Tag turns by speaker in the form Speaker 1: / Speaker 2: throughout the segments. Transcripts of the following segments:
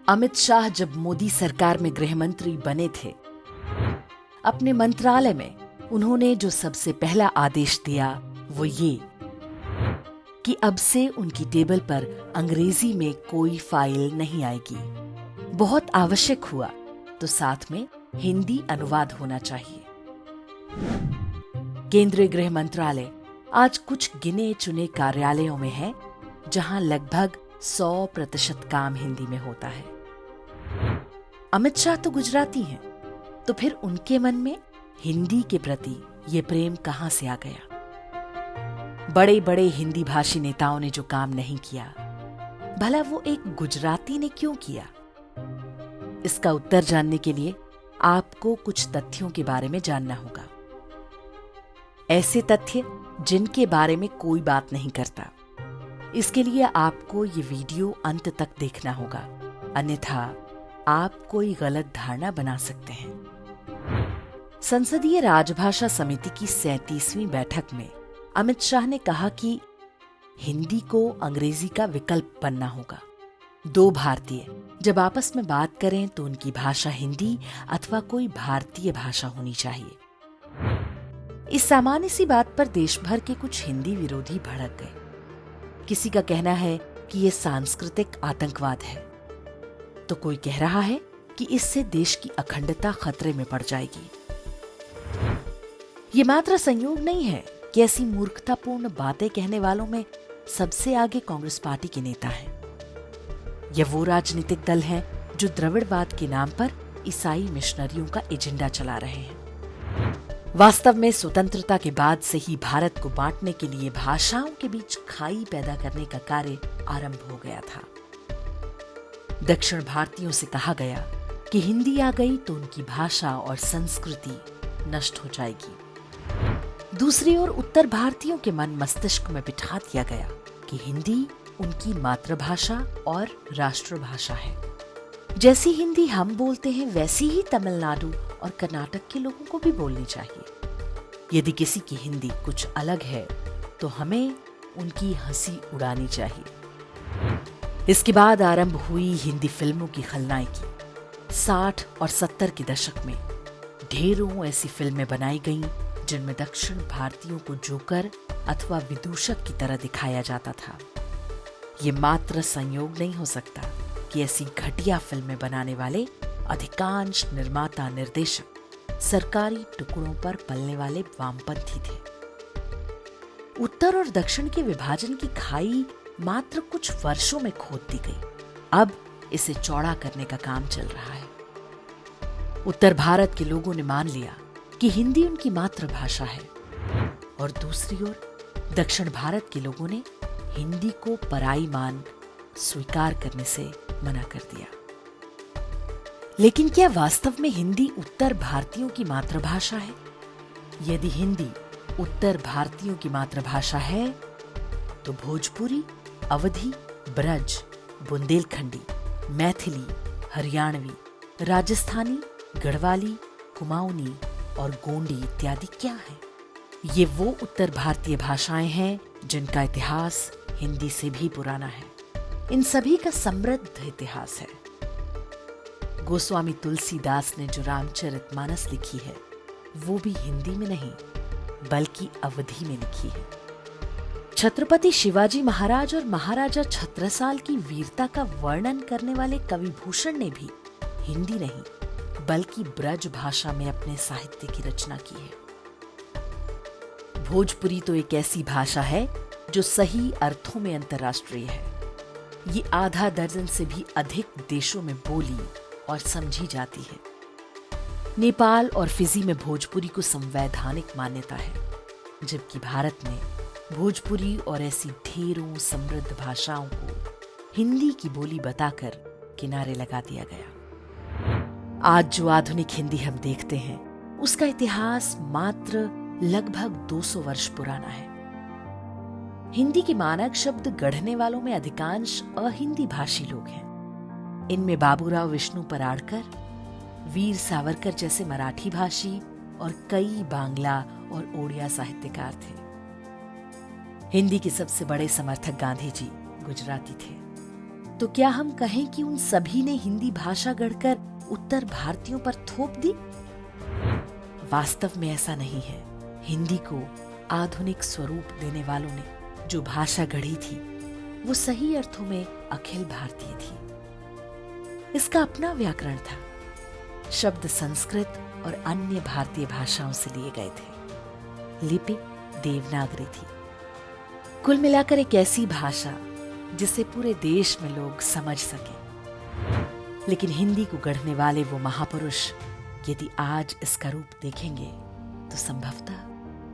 Speaker 1: अमित शाह जब मोदी सरकार में गृह मंत्री बने थे, अपने मंत्रालय में उन्होंने जो सबसे पहला आदेश दिया वो ये कि अब से उनकी टेबल पर अंग्रेजी में कोई फाइल नहीं आएगी। बहुत आवश्यक हुआ तो साथ में हिंदी अनुवाद होना चाहिए। केंद्रीय गृह मंत्रालय आज कुछ गिने चुने कार्यालयों में है जहां लगभग 100% काम हिंदी में होता है। अमित शाह तो गुजराती हैं, तो फिर उनके मन में हिंदी के प्रति ये प्रेम कहां से आ गया? बड़े बड़े हिंदी भाषी नेताओं ने जो काम नहीं किया, भला वो एक गुजराती ने क्यों किया? इसका उत्तर जानने के लिए आपको कुछ तथ्यों के बारे में जानना होगा। ऐसे तथ्य जिनके बारे में कोई बात नहीं करता। इसके लिए आपको ये वीडियो अंत तक देखना होगा, अन्यथा आप कोई गलत धारणा बना सकते हैं। संसदीय राजभाषा समिति की 37वीं बैठक में अमित शाह ने कहा कि हिंदी को अंग्रेजी का विकल्प बनना होगा। दो भारतीय जब आपस में बात करें तो उनकी भाषा हिंदी अथवा कोई भारतीय भाषा होनी चाहिए। इस सामान्य सी बात पर देश भर के कुछ हिंदी विरोधी भड़क गए। किसी का कहना है कि यह सांस्कृतिक आतंकवाद है, तो कोई कह रहा है कि इससे देश की अखंडता खतरे में पड़ जाएगी। ये मात्र संयोग नहीं है कि ऐसी मूर्खतापूर्ण बातें कहने वालों में सबसे आगे कांग्रेस पार्टी के नेता हैं। यह वो राजनीतिक दल है जो द्रविड़वाद के नाम पर ईसाई मिशनरियों का एजेंडा चला रहे हैं। वास्तव में स्वतंत्रता के बाद से ही भारत को बांटने के लिए भाषाओं के बीच खाई पैदा करने का कार्य आरंभ हो गया था। दक्षिण भारतीयों से कहा गया कि हिंदी आ गई तो उनकी भाषा और संस्कृति नष्ट हो जाएगी। दूसरी ओर उत्तर भारतीयों के मन मस्तिष्क में बिठा दिया गया कि हिंदी उनकी मातृभाषा और राष्ट्रभाषा है। जैसी हिंदी हम बोलते हैं वैसी ही तमिलनाडु और कर्नाटक के लोगों को भी बोलनी चाहिए। यदि किसी की हिंदी कुछ अलग है तो हमें उनकी हंसी उड़ानी चाहिए। इसके बाद आरंभ हुई हिंदी फिल्मों की खलनायकी। 60 और 70 के दशक में ढेरों ऐसी फिल्में बनाई गईं जिनमें दक्षिण भारतीयों को जोकर अथवा विदूषक की तरह दिखाया जाता था। ये मात्र संयोग नहीं हो सकता कि ऐसी घटिया फिल्में बनाने वाले अधिकांश निर्माता निर्देशक सरकारी टुकड़ों पर पलने वाले वामपंथी थे। उत्तर और दक्षिण के विभाजन की खाई मात्र कुछ वर्षों में खोद दी गई। अब इसे चौड़ा करने का काम चल रहा है। उत्तर भारत के लोगों ने मान लिया कि हिंदी उनकी मातृभाषा है और दूसरी ओर दक्षिण भारत के लोगों ने हिंदी को पराई मान स्वीकार करने से मना कर दिया। लेकिन क्या वास्तव में हिंदी उत्तर भारतीयों की मातृभाषा है? यदि हिंदी उत्तर भारतीयों की मातृभाषा है तो भोजपुरी, अवधी, ब्रज, बुंदेलखंडी, मैथिली, हरियाणवी, राजस्थानी, गढ़वाली, कुमाऊनी और गोंडी इत्यादि क्या है? ये वो उत्तर भारतीय भाषाएं हैं जिनका इतिहास हिंदी से भी पुराना है। इन सभी का समृद्ध इतिहास है। गोस्वामी तुलसीदास ने जो रामचरितमानस लिखी है वो भी हिंदी में नहीं बल्कि अवधी में लिखी है। छत्रपति शिवाजी महाराज और महाराजा छत्रसाल की वीरता का वर्णन करने वाले कवि भूषण ने भी हिंदी नहीं बल्कि ब्रज भाषा में अपने साहित्य की रचना की है। भोजपुरी तो एक ऐसी भाषा है जो सही अर्थों में अंतर्राष्ट्रीय है। ये आधा दर्जन से भी अधिक देशों में बोली और समझी जाती है। नेपाल और फिजी में भोजपुरी को संवैधानिक मान्यता है, जबकि भारत में भोजपुरी और ऐसी ढेरों समृद्ध भाषाओं को हिंदी की बोली बताकर किनारे लगा दिया गया। आज जो आधुनिक हिंदी हम देखते हैं उसका इतिहास मात्र लगभग 200 वर्ष पुराना है। हिंदी के मानक शब्द गढ़ने वालों में अधिकांश अहिंदी भाषी लोग हैं। इनमें बाबूराव विष्णु पराड़कर, वीर सावरकर जैसे मराठी भाषी और कई बांग्ला और ओडिया साहित्यकार थे। हिंदी के सबसे बड़े समर्थक गांधी जी गुजराती थे। तो क्या हम कहें कि उन सभी ने हिंदी भाषा गढ़कर उत्तर भारतीयों पर थोप दी? वास्तव में ऐसा नहीं है। हिंदी को आधुनिक स्वरूप देने वालों ने जो भाषा गढ़ी थी वो सही अर्थों में अखिल भारतीय थी। इसका अपना व्याकरण था। शब्द संस्कृत और अन्य भारतीय भाषाओं से लिए गए थे। लिपि देवनागरी थी। कुल मिलाकर एक ऐसी भाषा जिसे पूरे देश में लोग समझ सके। लेकिन हिंदी को गढ़ने वाले वो महापुरुष यदि आज इसका रूप देखेंगे तो संभवतः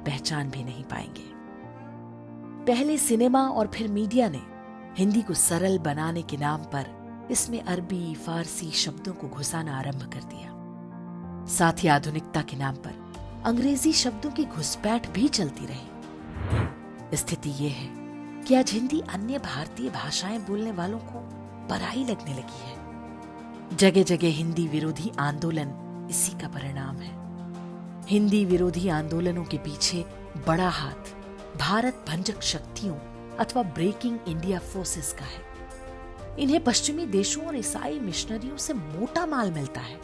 Speaker 1: पहचान भी नहीं पाएंगे। पहले सिनेमा और फिर मीडिया ने हिंदी को सरल बनाने के नाम पर इसमें अरबी फारसी शब्दों को घुसाना आरंभ कर दिया। साथ ही आधुनिकता के नाम पर अंग्रेजी शब्दों की घुसपैठ भी चलती रही। स्थिति यह है कि आज हिंदी अन्य भारतीय भाषाएं बोलने वालों को पराई लगने लगी है। जगह जगह हिंदी विरोधी आंदोलन इसी का परिणाम है। हिंदी विरोधी आंदोलनों के पीछे बड़ा हाथ भारत भंजक शक्तियों अथवा ब्रेकिंग इंडिया फोर्सेस का है। इन्हें पश्चिमी देशों और ईसाई मिशनरियों से मोटा माल मिलता है।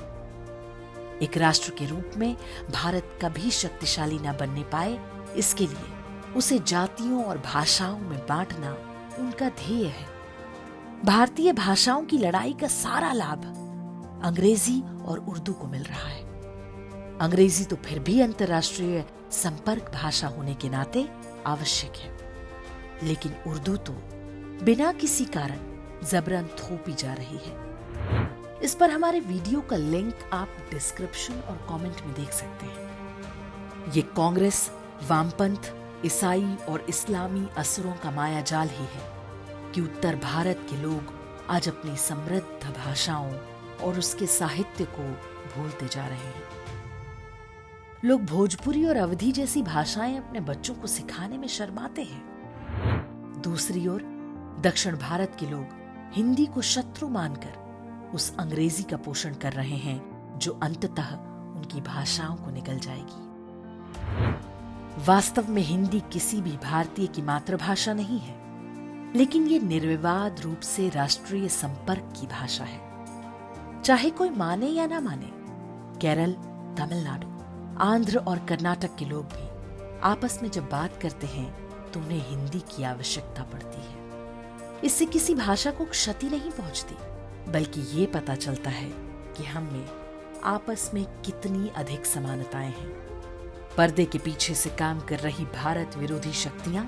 Speaker 1: एक राष्ट्र के रूप में भारत कभी शक्तिशाली न बनने पाए, इसके लिए उसे जातियों और भाषाओं में बांटना उनका ध्येय है। भारतीय भाषाओं की लड़ाई का सारा लाभ अंग्रेजी और उर्दू को मिल रहा है। अंग्रेजी तो फिर भी अंतर्राष्ट्रीय संपर्क भाषा होने के नाते आवश्यक है, लेकिन उर्दू तो बिना किसी कारण जबरन थोपी जा रही है। इस पर हमारे वीडियो का लिंक आप डिस्क्रिप्शन और कमेंट में देख सकते हैं। ये कांग्रेस, वामपंथ, ईसाई और इस्लामी असुरों का मायाजाल ही है कि उत्तर भारत के लोग आज अपनी समृद्ध भाषाओं और उसके साहित्य को भूलते जा रहे हैं। लोग भोजपुरी और अवधी जैसी भाषाएं अपने बच्चों को सिखाने में शर्माते हैं। दूसरी ओर दक्षिण भारत के लोग हिंदी को शत्रु मानकर उस अंग्रेजी का पोषण कर रहे हैं जो अंततः उनकी भाषाओं को निगल जाएगी। वास्तव में हिंदी किसी भी भारतीय की मातृभाषा नहीं है, लेकिन ये निर्विवाद रूप से राष्ट्रीय संपर्क की भाषा है। चाहे कोई माने या ना माने, केरल, तमिलनाडु, आंध्र और कर्नाटक के लोग भी आपस में जब बात करते हैं तो उन्हें हिंदी की आवश्यकता पड़ती है। इससे किसी भाषा को क्षति नहीं पहुंचती, बल्कि ये पता चलता है कि हम में आपस में कितनी अधिक समानताएं हैं। पर्दे के पीछे से काम कर रही भारत विरोधी शक्तियां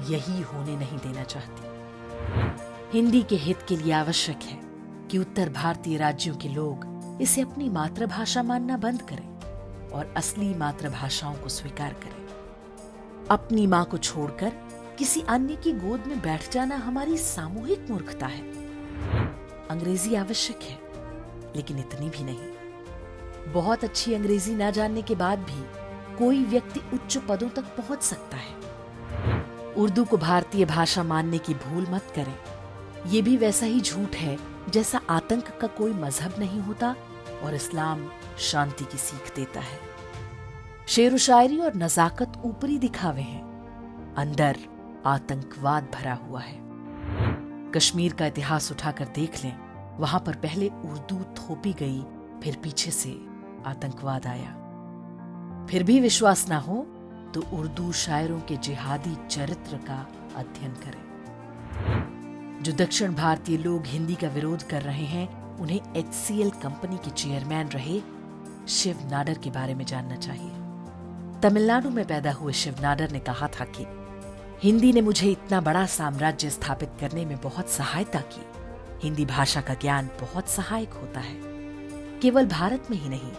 Speaker 1: यही होने नहीं देना चाहती। हिंदी के हित के लिए आवश्यक है कि उत्तर भारतीय राज्यों के लोग इसे अपनी मातृभाषा मानना बंद करें और असली मातृभाषाओं को स्वीकार करें। अपनी मां को छोड़कर किसी अन्य की गोद में बैठ जाना हमारी सामूहिक मूर्खता है। अंग्रेजी आवश्यक है, लेकिन इतनी भी नहीं। बहुत अच्छी अंग्रेजी ना जानने के बाद भी कोई व्यक्ति उच्च पदों तक पहुंच सकता है। उर्दू को भारतीय भाषा मानने की भूल मत करें। यह भी वैसा ही झूठ है जैसा आतंक का कोई मजहब नहीं होता और इस्लाम शांति की सीख देता है। शेर व शायरी और नजाकत ऊपरी दिखावे हैं, अंदर आतंकवाद भरा हुआ है। कश्मीर का इतिहास उठाकर देख लें, वहां पर पहले उर्दू थोपी गई, फिर पीछे से आतंकवाद आया। फिर भी विश्वास ना हो तो उर्दू शायरों के जिहादी चरित्र का अध्ययन करें। जो दक्षिण भारतीय लोग हिंदी का विरोध कर रहे हैं, उन्हें HCL कंपनी के चेयरमैन रहे शिव नाडर के बारे में जानना चाहिए। तमिलनाडु में पैदा हुए शिव नाडर ने कहा था कि हिंदी ने मुझे इतना बड़ा साम्राज्य स्थापित करने में बहुत सहायता की। हिंदी भाषा का ज्ञान बहुत सहायक होता है। केवल भारत में ही नहीं,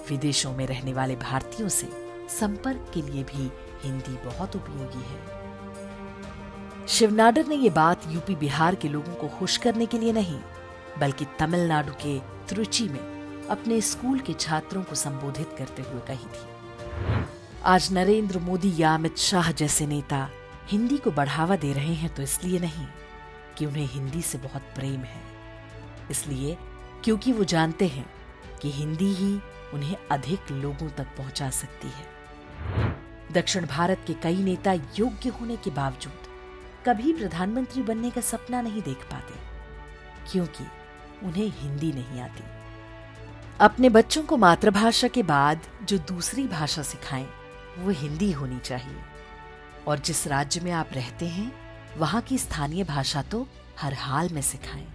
Speaker 1: विदेशों में रहने वाले भारतीयों से संपर्क के लिए भी हिंदी बहुत उपयोगी है। शिव नाडर ने ये बात यूपी बिहार के लोगों को खुश करने के लिए नहीं, बल्कि तमिलनाडु के त्रिची में अपने स्कूल के छात्रों को संबोधित करते हुए कही थी। आज नरेंद्र मोदी या अमित शाह जैसे नेता हिंदी को बढ़ावा दे रहे हैं तो इसलिए नहीं कि उन्हें हिंदी से बहुत प्रेम है, इसलिए क्योंकि वो जानते हैं कि हिंदी ही उन्हें अधिक लोगों तक पहुंचा सकती है। दक्षिण भारत के कई नेता योग्य होने के बावजूद कभी प्रधानमंत्री बनने का सपना नहीं देख पाते। क्योंकि उन्हें हिंदी नहीं आती। अपने बच्चों को मातृभाषा के बाद जो दूसरी भाषा सिखाएं वो हिंदी होनी चाहिए। और जिस राज्य में आप रहते हैं वहां की स्थानीय भाषा तो हर हाल में सिखाएं।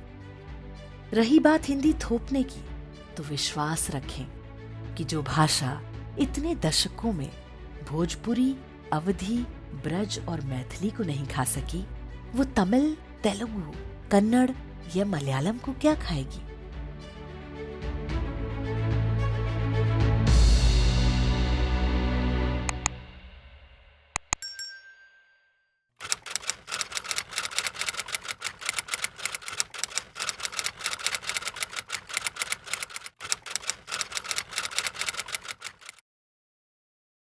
Speaker 1: रही बात हिंदी थोपने की, तो विश्वास रखें कि जो भाषा इतने दशकों में भोजपुरी, अवधी, ब्रज और मैथिली को नहीं खा सकी, वो तमिल, तेलुगु, कन्नड़ या मलयालम को क्या खाएगी।